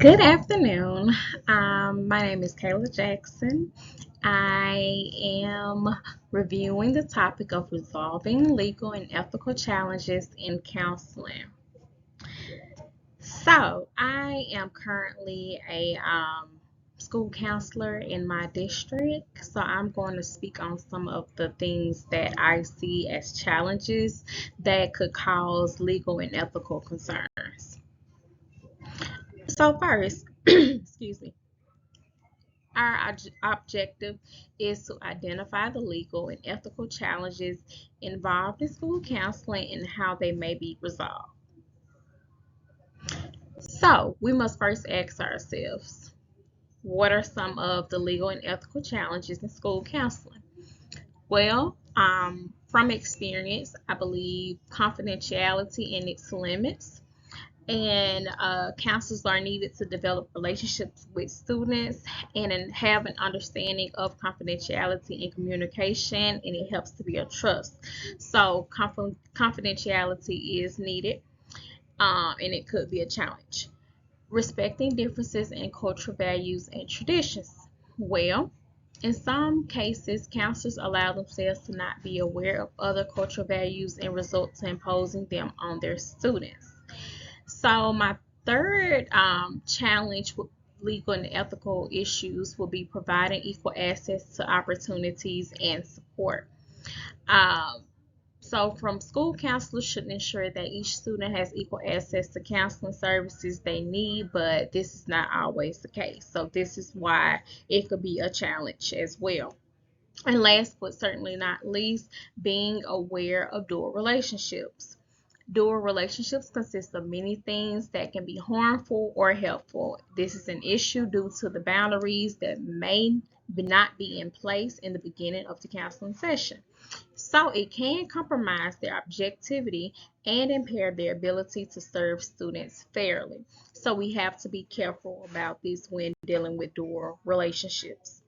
Good afternoon. My name is Kayla Jackson. I am reviewing the topic of resolving legal and ethical challenges in counseling. So, I am currently a school counselor in my district. So, I'm going to speak on some of the things that I see as challenges that could cause legal and ethical concerns. So, first, excuse me. Our objective is to identify the legal and ethical challenges involved in school counseling and how they may be resolved. So, we must first ask ourselves, what are some of the legal and ethical challenges in school counseling? Well, from experience, I believe confidentiality and its limits, and counselors are needed to develop relationships with students and have an understanding of confidentiality and communication, and it helps to build trust. So confidentiality is needed, and it could be a challenge. Respecting differences in cultural values and traditions. Well, in some cases, counselors allow themselves to not be aware of other cultural values and result to imposing them on their students. So my third challenge with legal and ethical issues will be providing equal access to opportunities and support. Um, so from school counselors should ensure that each student has equal access to counseling services they need, but this is not always the case. So this is why it could be a challenge as well. And last but certainly not least, being aware of dual relationships. Dual relationships consist of many things that can be harmful or helpful. This is an issue due to the boundaries that may not be in place in the beginning of the counseling session. So it can compromise their objectivity and impair their ability to serve students fairly. So we have to be careful about this when dealing with dual relationships.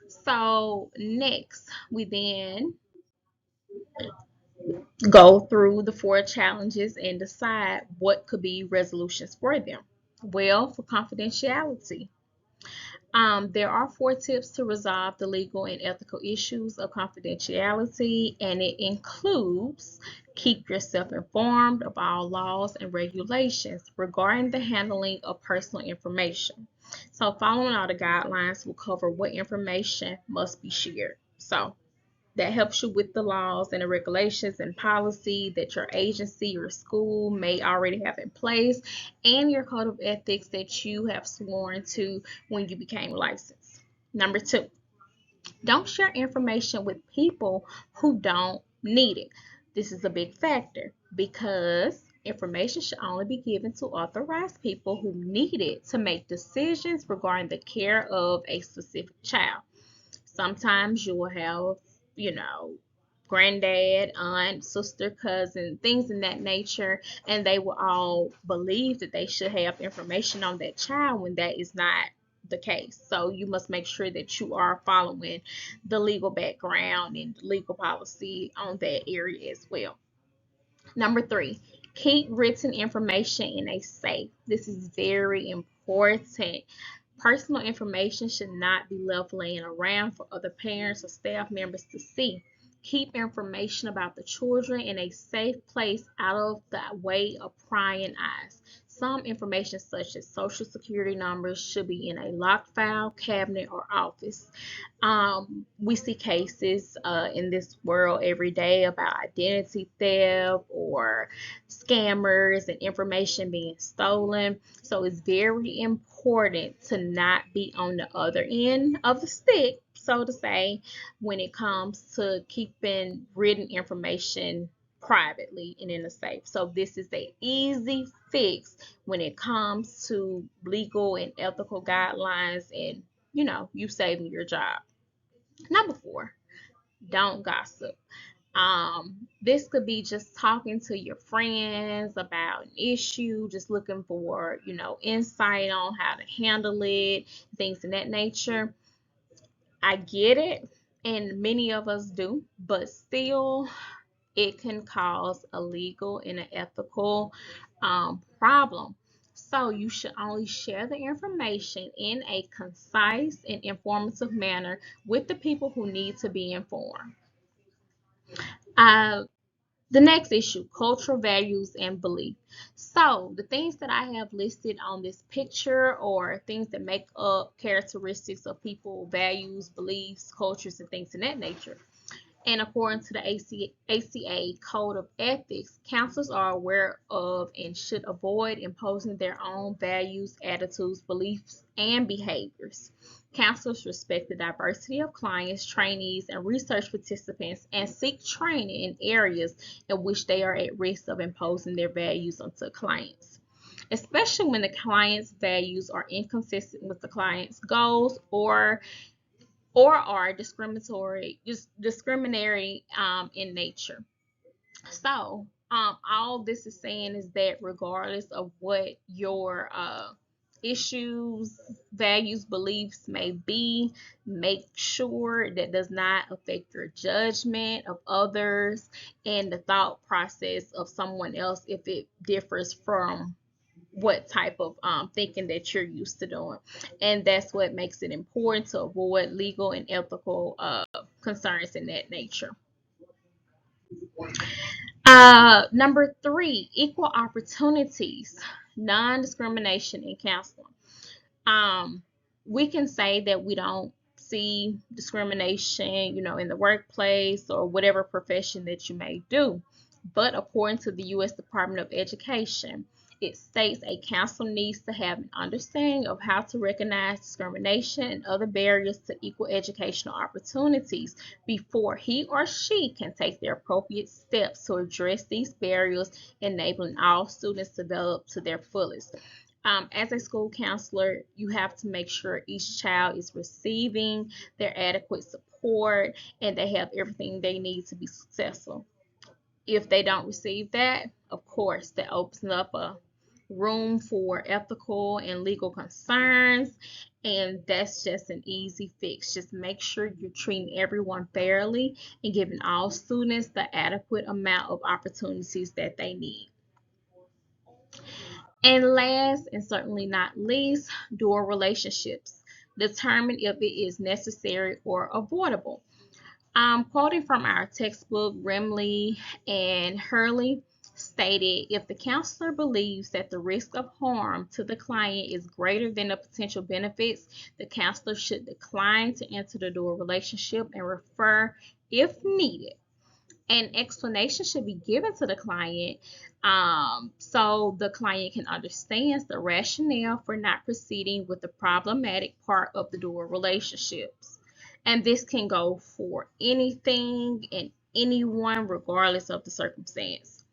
So next, we then go through the four challenges and decide what could be resolutions for them. Well, for confidentiality, there are four tips to resolve the legal and ethical issues of confidentiality, and it includes keep yourself informed of all laws and regulations regarding the handling of personal information. So, following all the guidelines will cover what information must be shared. So, that helps you with the laws and the regulations and policy that your agency or school may already have in place, and your code of ethics that you have sworn to when you became licensed. Number two, don't share information with people who don't need it. This is a big factor because information should only be given to authorized people who need it to make decisions regarding the care of a specific child. Sometimes you will have, you know, granddad, aunt, sister, cousin, things in that nature, and they will all believe that they should have information on that child when that is not the case. So you must make sure that you are following the legal background and legal policy on that area as well. Number three, keep written information in a safe. This is very important. Personal information should not be left laying around for other parents or staff members to see. Keep information about the children in a safe place out of the way of prying eyes. Some information, such as social security numbers, should be in a locked file, cabinet, or office. We see cases in this world every day about identity theft or scammers and information being stolen. So it's very important to not be on the other end of the stick, so to say, when it comes to keeping written information privately and in a safe. So this is a easy fix when it comes to legal and ethical guidelines and you saving your job. Number four, don't gossip. This could be just talking to your friends about an issue, just looking for, insight on how to handle it, things in that nature. I get it, and many of us do, but still, it can cause a legal and an ethical problem. So you should only share the information in a concise and informative manner with the people who need to be informed. Uh, the next issue, cultural values and belief. So the things that I have listed on this picture or things that make up characteristics of people, values, beliefs, cultures, and things of that nature. And according to the ACA Code of Ethics, counselors are aware of and should avoid imposing their own values, attitudes, beliefs, and behaviors. Counselors respect the diversity of clients, trainees, and research participants and seek training in areas in which they are at risk of imposing their values onto clients, especially when the client's values are inconsistent with the client's goals or are discriminatory in nature. So all this is saying is that regardless of what your issues, values, beliefs may be, make sure that does not affect your judgment of others and the thought process of someone else if it differs from what type of thinking that you're used to doing. And that's what makes it important to avoid legal and ethical concerns in that nature. Number three, equal opportunities, non-discrimination in counseling. Um, we can say that we don't see discrimination, in the workplace or whatever profession that you may do. But according to the U.S. Department of Education, it states a counselor needs to have an understanding of how to recognize discrimination and other barriers to equal educational opportunities before he or she can take the appropriate steps to address these barriers, enabling all students to develop to their fullest. As a school counselor, you have to make sure each child is receiving their adequate support and they have everything they need to be successful. If they don't receive that, of course, that opens up a room for ethical and legal concerns, and that's just an easy fix. Just make sure you're treating everyone fairly and giving all students the adequate amount of opportunities that they need. And last and certainly not least, dual relationships. Determine if it is necessary or avoidable. Quoting from our textbook, Remley and Hurley stated, if the counselor believes that the risk of harm to the client is greater than the potential benefits, the counselor should decline to enter the dual relationship and refer if needed. An explanation should be given to the client so the client can understand the rationale for not proceeding with the problematic part of the dual relationships. And this can go for anything and anyone, regardless of the circumstance.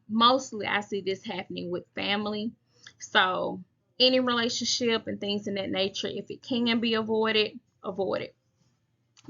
Mostly, I see this happening with family. So, any relationship and things in that nature, if it can be avoided, avoid it.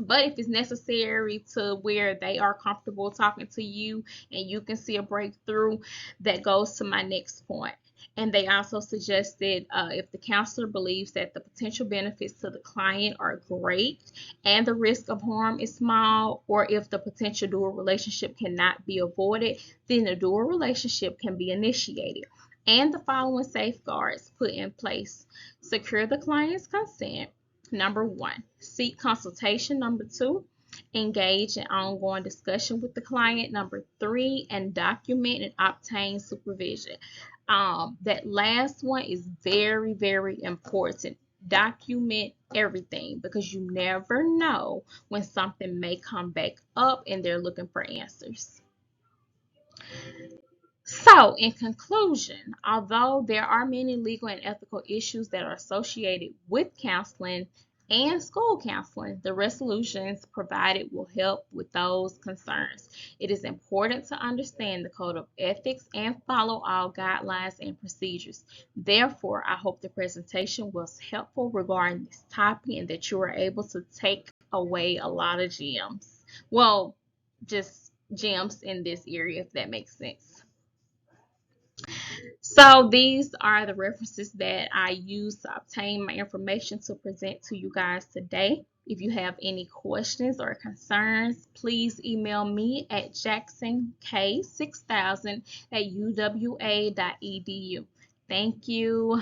But if it's necessary to where they are comfortable talking to you and you can see a breakthrough, that goes to my next point. And they also suggested if the counselor believes that the potential benefits to the client are great and the risk of harm is small, or if the potential dual relationship cannot be avoided, then the dual relationship can be initiated. And the following safeguards put in place: secure the client's consent. Number one, seek consultation. Number two, engage in ongoing discussion with the client. Number three, and document and obtain supervision. That last one is very, very important. Document everything because you never know when something may come back up and they're looking for answers. So, in conclusion, although there are many legal and ethical issues that are associated with counseling and school counseling, the resolutions provided will help with those concerns. It is important to understand the code of ethics and follow all guidelines and procedures. Therefore, I hope the presentation was helpful regarding this topic and that you were able to take away a lot of gems. Well, just gems in this area, if that makes sense. So these are the references that I use to obtain my information to present to you guys today. If you have any questions or concerns, please email me at jacksonk6000@uwa.edu. Thank you.